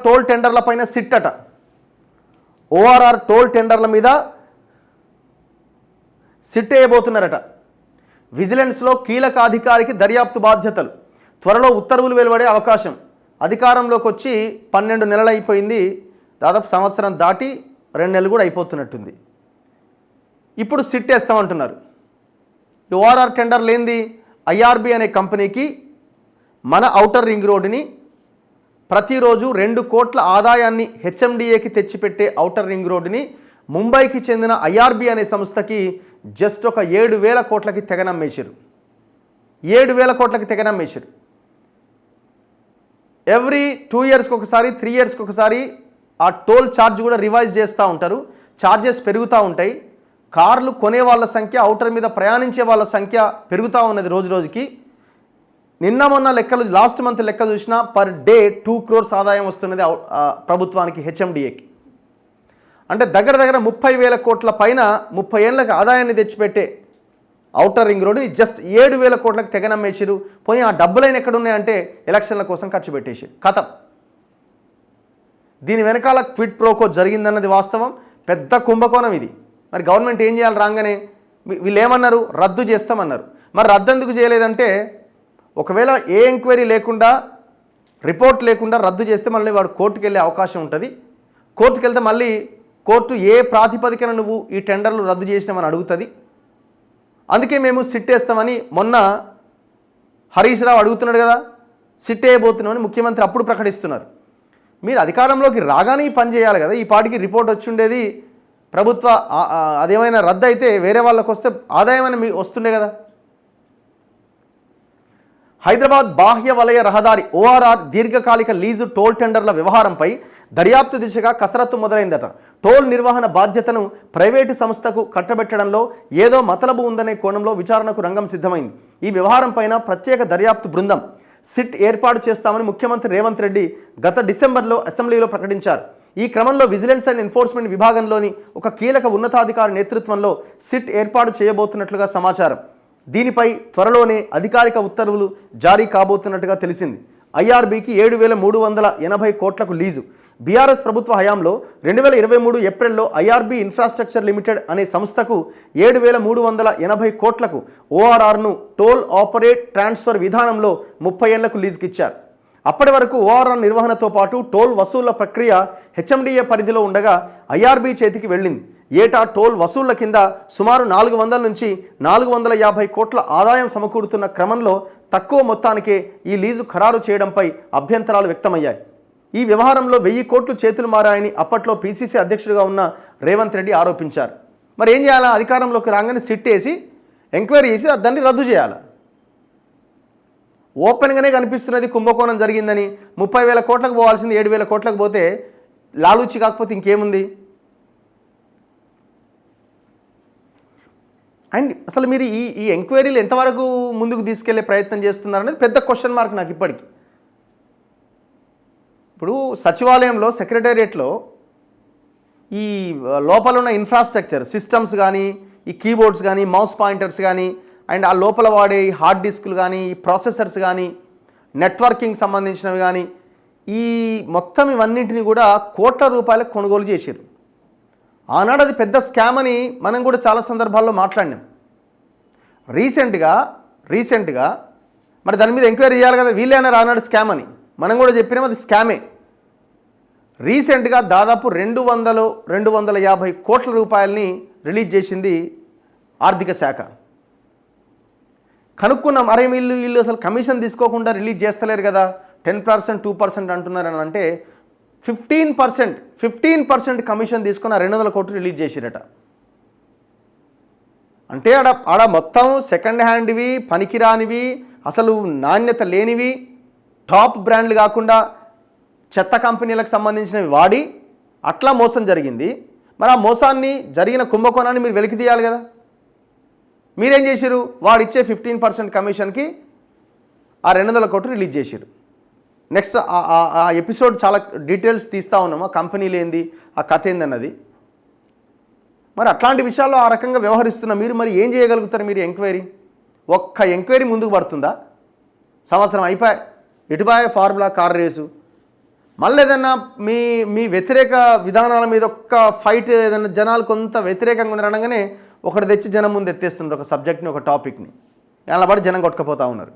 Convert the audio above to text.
Toll టెండర్ల పైన SIT అట. ఓఆర్ఆర్ టోల్ టెండర్ల మీద సిట్ వేయబోతున్నారట. విజిలెన్స్లో కీలక అధికారికి దర్యాప్తు బాధ్యతలు, త్వరలో ఉత్తర్వులు వెలువడే అవకాశం. అధికారంలోకి వచ్చి 12 నెలలు అయిపోయింది, దాదాపు సంవత్సరం దాటి 2 నెలలు కూడా అయిపోతున్నట్టుంది. ఇప్పుడు సిట్ వేస్తామంటున్నారు. ఓఆర్ఆర్ టెండర్ లేనిది ఐఆర్బి అనే కంపెనీకి మన ఔటర్ రింగ్ రోడ్డుని ప్రతిరోజు 2 కోట్ల ఆదాయాన్ని హెచ్ఎండిఏకి తెచ్చిపెట్టే ఔటర్ రింగ్ రోడ్డుని ముంబైకి చెందిన ఐఆర్బి అనే సంస్థకి జస్ట్ ఒక 7,000 కోట్లకి తెగనమ్మేశారు. 7,000 కోట్లకి తెగనమ్మేశారు. ఎవ్రీ 2 ఇయర్స్కి ఒకసారి 3 ఇయర్స్కి ఒకసారి ఆ టోల్ ఛార్జ్ కూడా రివైజ్ చేస్తూ ఉంటారు. ఛార్జెస్ పెరుగుతూ ఉంటాయి. కార్లు కొనే వాళ్ళ సంఖ్య, ఔటర్ మీద ప్రయాణించే వాళ్ళ సంఖ్య పెరుగుతూ ఉన్నది రోజు రోజుకి. నిన్న మొన్న లెక్కలు, లాస్ట్ మంత్ లెక్క చూసినా పర్ డే 2 crores ఆదాయం వస్తున్నది ప్రభుత్వానికి, హెచ్ఎండిఏకి. అంటే దగ్గర దగ్గర 30,000 కోట్ల పైన 30 ఏళ్ళకి ఆదాయాన్ని తెచ్చిపెట్టే ఔటర్ రింగ్ రోడ్డుని జస్ట్ 7,000 కోట్లకు తెగనమ్మేసారు. పోయి ఆ డబ్బులైన ఎక్కడున్నాయంటే ఎలక్షన్ల కోసం ఖర్చు పెట్టేసారు. కథం. దీని వెనకాల క్విడ్ ప్రోకో జరిగిందన్నది వాస్తవం. పెద్ద కుంభకోణం ఇది. మరి గవర్నమెంట్ ఏం చేయాలి? రాగానే వీళ్ళు ఏమన్నారు? రద్దు చేస్తామన్నారు. మరి రద్దు ఎందుకు చేయలేదంటే, ఒకవేళ ఏ ఎంక్వైరీ లేకుండా, రిపోర్ట్ లేకుండా రద్దు చేస్తే మళ్ళీ వాడు కోర్టుకు వెళ్ళే అవకాశం ఉంటుంది. కోర్టుకు వెళ్తే మళ్ళీ కోర్టు ఏ ప్రాతిపదికన నువ్వు ఈ టెండర్లు రద్దు చేసినామని అడుగుతుంది. అందుకే మేము సిట్ వేస్తామని మొన్న హరీష్ రావు అడుగుతున్నాడు కదా, సిట్ వేయబోతున్నామని ముఖ్యమంత్రి అప్పుడు ప్రకటిస్తున్నారు. మీరు అధికారంలోకి రాగానే ఈ పని చేయాలి కదా. ఈ పాటికి రిపోర్ట్ వచ్చి ఉండేది, ప్రభుత్వ అదేమైనా రద్దు అయితే వేరే వాళ్ళకు వస్తే ఆదాయం అని వస్తుండే కదా. హైదరాబాద్ బాహ్య వలయ రహదారి ఓఆర్ఆర్ దీర్ఘకాలిక లీజు టోల్ టెండర్ల వ్యవహారంపై దర్యాప్తు దిశగా కసరత్తు మొదలైందట. టోల్ నిర్వహణ బాధ్యతను ప్రైవేటు సంస్థకు కట్టబెట్టడంలో ఏదో మతలబు ఉందనే కోణంలో విచారణకు రంగం సిద్ధమైంది. ఈ వ్యవహారం పైన ప్రత్యేక దర్యాప్తు బృందం సిట్ ఏర్పాటు చేస్తామని ముఖ్యమంత్రి రేవంత్ రెడ్డి గత డిసెంబర్లో అసెంబ్లీలో ప్రకటించారు. ఈ క్రమంలో విజిలెన్స్ అండ్ ఎన్ఫోర్స్మెంట్ విభాగంలోని ఒక కీలక ఉన్నతాధికారి నేతృత్వంలో సిట్ ఏర్పాటు చేయబోతున్నట్లుగా సమాచారం. దీనిపై త్వరలోనే అధికారిక ఉత్తర్వులు జారీ కాబోతున్నట్టుగా తెలిసింది. ఐఆర్బీకి 7,380 కోట్లకు లీజు. బీఆర్ఎస్ ప్రభుత్వ హయాంలో 2023 ఏప్రిల్లో ఐఆర్బీ ఇన్ఫ్రాస్ట్రక్చర్ లిమిటెడ్ అనే సంస్థకు 7,380 కోట్లకు ఓఆర్ఆర్ను టోల్ ఆపరేట్ ట్రాన్స్ఫర్ విధానంలో 30 ఏళ్లకు లీజుకి ఇచ్చారు. అప్పటి వరకు ఓఆర్ఆర్ నిర్వహణతో పాటు టోల్ వసూళ్ల ప్రక్రియ హెచ్ఎండిఏ పరిధిలో ఉండగా ఐఆర్బీ చేతికి వెళ్ళింది. ఏటా టోల్ వసూళ్ల కింద సుమారు 400 నుంచి 450 కోట్ల ఆదాయం సమకూరుతున్న క్రమంలో తక్కువ మొత్తానికే ఈ లీజు ఖరారు చేయడంపై అభ్యంతరాలు వ్యక్తమయ్యాయి. ఈ వ్యవహారంలో 1000 కోట్లు చేతులు మారాయని అప్పట్లో పీసీసీ అధ్యక్షుడిగా ఉన్న రేవంత్ రెడ్డి ఆరోపించారు. మరి ఏం చేయాలా? అధికారంలోకి రాగానే సిట్ వేసి ఎంక్వైరీ చేసి దాన్ని రద్దు చేయాలి. ఓపెన్గానే కనిపిస్తున్నది కుంభకోణం జరిగిందని. 30,000 కోట్లకు పోవాల్సింది 7,000 కోట్లకు పోతే లాలూచి కాకపోతే ఇంకేముంది? అండ్ అసలు మీరు ఈ ఎంక్వైరీలు ఎంతవరకు ముందుకు తీసుకెళ్లే ప్రయత్నం చేస్తున్నారనేది పెద్ద క్వశ్చన్ మార్క్ నాకు ఇప్పటికి. ఇప్పుడు సచివాలయంలో సెక్రటేరియట్లో ఈ లోపల ఉన్న ఇన్ఫ్రాస్ట్రక్చర్ సిస్టమ్స్ కానీ, ఈ కీబోర్డ్స్ కానీ, మౌస్ పాయింటర్స్ కానీ, అండ్ ఆ లోపల వాడే ఈ హార్డ్ డిస్కులు కానీ, ఈ ప్రాసెసర్స్ కానీ, నెట్వర్కింగ్ సంబంధించినవి కానీ, ఈ మొత్తం ఇవన్నింటినీ కూడా కోట్ల రూపాయలకు కొనుగోలు చేశారు. ఆనాడు అది పెద్ద స్కామ్ అని మనం కూడా చాలా సందర్భాల్లో మాట్లాడినాం. రీసెంట్గా మరి దాని మీద ఎంక్వైరీ చేయాలి కదా. వీళ్ళేనారు ఆనాడు స్కామ్ అని మనం కూడా చెప్పినాం, అది స్కామే. రీసెంట్గా దాదాపు 200-250 కోట్ల రూపాయలని రిలీజ్ చేసింది ఆర్థిక శాఖ. కనుక్కున్నాం, అరే వీళ్ళు అసలు కమిషన్ తీసుకోకుండా రిలీజ్ చేస్తలేరు కదా, 10%, 2% అంటున్నారని. అంటే 15% కమిషన్ తీసుకుని 200 కోట్లు రిలీజ్ చేసిరట. అంటే ఆడ మొత్తం సెకండ్ హ్యాండ్వి, పనికిరానివి, అసలు నాణ్యత లేనివి, టాప్ బ్రాండ్లు కాకుండా చెత్త కంపెనీలకు సంబంధించినవి వాడి అట్లా మోసం జరిగింది. మరి ఆ మోసాన్ని, జరిగిన కుంభకోణాన్ని మీరు వెలికి తీయాలి కదా. మీరేం చేశారు? వాడిచ్చే 15% కమిషన్కి ఆ 200 కోట్లు రిలీజ్ చేశారు. నెక్స్ట్ ఆ ఎపిసోడ్ చాలా డీటెయిల్స్ తీస్తూ ఉన్నాము, ఆ కంపెనీలు ఏంది, ఆ కథ ఏందన్నది. మరి అట్లాంటి విషయాల్లో ఆ రకంగా వ్యవహరిస్తున్న మీరు మరి ఏం చేయగలుగుతారు? మీరు ఎంక్వైరీ, ఒక్క ఎంక్వైరీ ముందుకు పడుతుందా? సంవత్సరం అయిపోయి ఎటుపాయ ఫార్ములా కార్ రేసు. మళ్ళీ ఏదన్నా మీ మీ వ్యతిరేక విధానాల మీద ఒక్క ఫైట్ ఏదైనా జనాలు కొంత వ్యతిరేకంగా ఉండగానే ఒకటి తెచ్చి జనం ముందు ఎత్తేస్తున్నారు ఒక సబ్జెక్ట్ని, ఒక టాపిక్ని. అలా పడి జనం కొట్టుకుపోతూ ఉన్నారు.